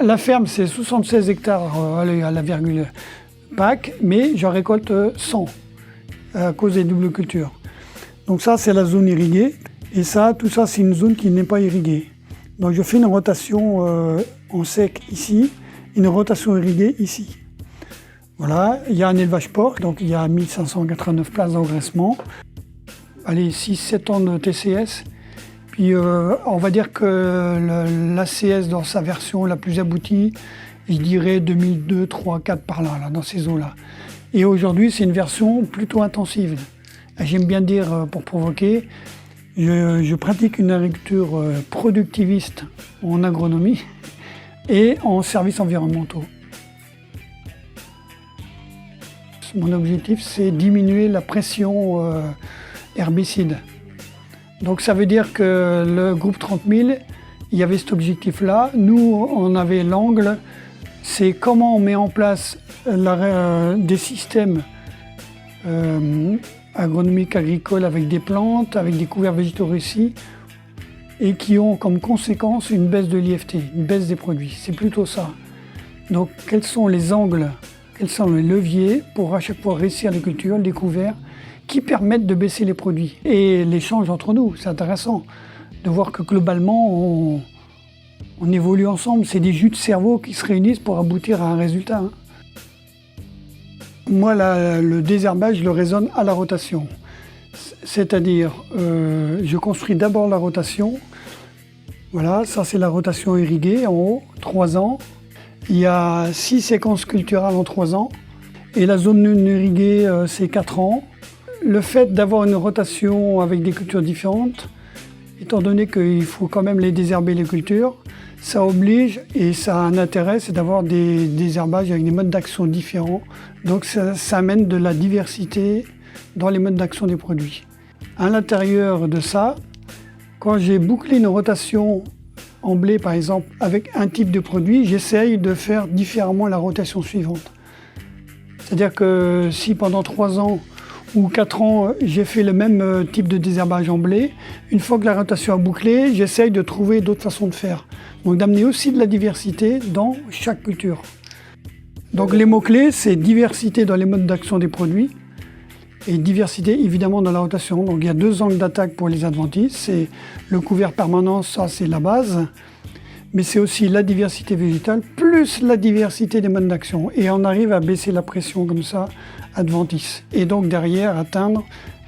La ferme, c'est 76 hectares à la virgule PAC, mais j'en récolte 100 à cause des doubles cultures. Donc ça, c'est la zone irriguée. Et ça, tout ça, c'est une zone qui n'est pas irriguée. Donc je fais une rotation en sec ici, une rotation irriguée ici. Voilà, il y a un élevage porc, donc il y a 1589 places d'engraissement. Allez, 6-7 ans de TCS. Puis on va dire que l'ACS dans sa version la plus aboutie, je dirais 2002, 3, 4 par là, dans ces eaux-là. Et aujourd'hui, c'est une version plutôt intensive. J'aime bien dire, pour provoquer, je pratique une agriculture productiviste en agronomie et en services environnementaux. Mon objectif, c'est diminuer la pression herbicide. Donc ça veut dire que le groupe 30 000, il y avait cet objectif-là. Nous, on avait l'angle, c'est comment on met en place des systèmes agronomiques, agricoles, avec des plantes, avec des couverts végétaux réussis, et qui ont comme conséquence une baisse de l'IFT, une baisse des produits. C'est plutôt ça. Donc quels sont les angles, quels sont les leviers pour à chaque fois réussir les cultures, les couverts, qui permettent de baisser les produits. Et l'échange entre nous, c'est intéressant de voir que globalement, on évolue ensemble. C'est des jus de cerveau qui se réunissent pour aboutir à un résultat. Moi, le désherbage, je le raisonne à la rotation. C'est-à-dire, je construis d'abord la rotation. Voilà, ça c'est la rotation irriguée en haut, 3 ans. Il y a 6 séquences culturales en 3 ans. Et la zone non irriguée, c'est 4 ans. Le fait d'avoir une rotation avec des cultures différentes, étant donné qu'il faut quand même les désherber les cultures, ça oblige et ça a un intérêt, c'est d'avoir des désherbages avec des modes d'action différents. Donc ça amène de la diversité dans les modes d'action des produits. À l'intérieur de ça, quand j'ai bouclé une rotation en blé par exemple avec un type de produit, j'essaye de faire différemment la rotation suivante. C'est-à-dire que si pendant 3 ans ou 4 ans, j'ai fait le même type de désherbage en blé. Une fois que la rotation a bouclé, j'essaye de trouver d'autres façons de faire. Donc d'amener aussi de la diversité dans chaque culture. Donc les mots-clés, c'est diversité dans les modes d'action des produits et diversité évidemment dans la rotation. Donc il y a 2 angles d'attaque pour les adventices. C'est le couvert permanent, ça c'est la base. Mais c'est aussi la diversité végétale plus la diversité des modes d'action. Et on arrive à baisser la pression comme ça, adventice. Et donc derrière, atteindre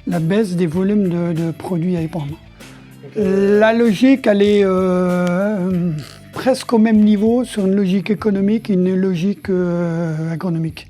la baisse des volumes de produits à épandre. La logique, elle est presque au même niveau sur une logique économique et une logique agronomique.